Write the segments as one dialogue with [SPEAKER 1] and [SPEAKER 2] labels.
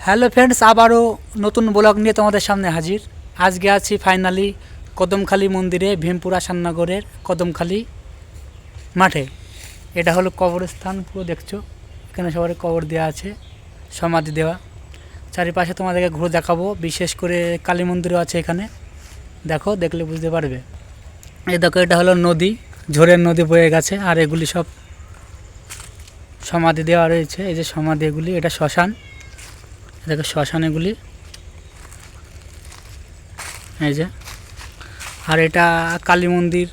[SPEAKER 1] Hello friends, আবারও নতুন blog নিয়ে তোমাদের সামনে হাজির। আজকে আছি ফাইনালি কদমখালি মন্দিরে, ভীমপুর আসাননগরের কদমখালি মাঠে। এটা হলো কবরস্থান, পুরো দেখছো এখানে সবার কবর দেওয়া আছে, সমাধি দেওয়া। চারিপাশে তোমাদেরকে ঘুরে দেখাবো, বিশেষ করে কালী মন্দিরও আছে এখানে, দেখো, দেখলে বুঝতে পারবে। এই দেখো, এটা হলো নদী, ঝোরের নদী বয়ে গেছে, আর এগুলি সব সমাধি দেওয়া রয়েছে। এই যে সমাধি, এগুলি, এটা শ্মশান, দেখো শ্মশান এগুলি, এই যে। আর এটা কালী মন্দির,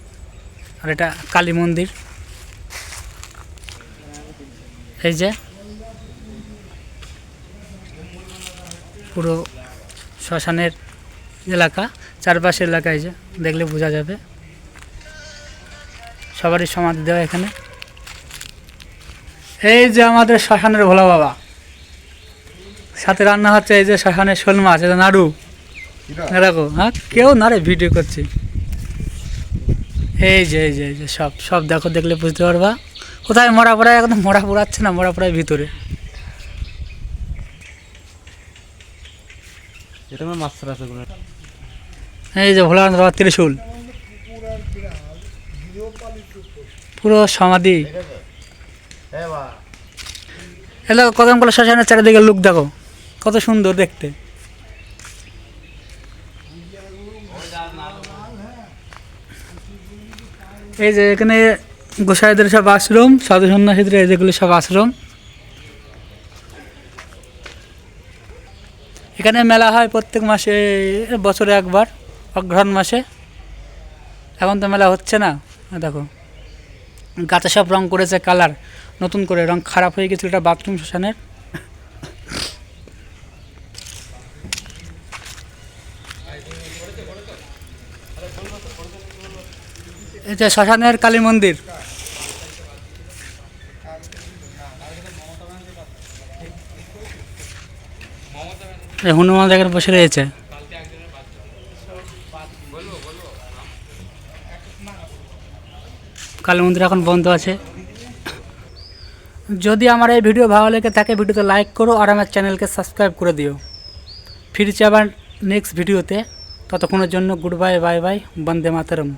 [SPEAKER 1] আর এটা কালী মন্দির, এই যে পুরো শ্মশানের এলাকা, চারপাশের এলাকায়, যে দেখলে বোঝা যাবে। সবারই সমাধি দেওয়া এখানে। এই যে আমাদের শ্মশানের ভোলা বাবা, সাথে রান্না হচ্ছে এই যে শ্মশানের শোল মাছ, এটা নাড়ু, দেখো। হ্যাঁ, কেউ না রে, ভিডিও করছি। এই যে এই যে এই যে সব সব দেখো, দেখলে বুঝতে পারবা। কোথায় মরা পড়ায়, একদম মরা পড়াচ্ছে না, মরা পড়ায় ভিতরে। এই যে ভোলা বাবা ত্রিশূল, পুরো সমাধি। এলো কদমকলা শ্মশানের চারিদিকে লুক দেখো, কত সুন্দর দেখতে। এই যে এখানে গোসাইদের সব আশ্রম, সাধু সন্ন্যাসীদের এই যেগুলি সব আশ্রম। এখানে মেলা হয় প্রত্যেক মাসে, বছরে একবার, অগ্রহায়ণ মাসে। এখন তো মেলা হচ্ছে না, দেখো গাছে সব রং করেছে, কালার নতুন করে, রং খারাপ হয়ে গেছিল এটা বাথরুম শ্মশানের। এই যে শ্মশানের কালী মন্দির, হনুমান জায়গায় বসে রয়েছে। কালী মন্দির এখন বন্ধ আছে। যদি আমার এই ভিডিও ভালো লেগে থাকে, ভিডিওতে লাইক করো আর আমার চ্যানেলকে সাবস্ক্রাইব করে দিও। ফিরছি আবার নেক্সট ভিডিওতে, ততক্ষণের জন্য গুড বাই, বাই বাই, বন্দে মাতরম।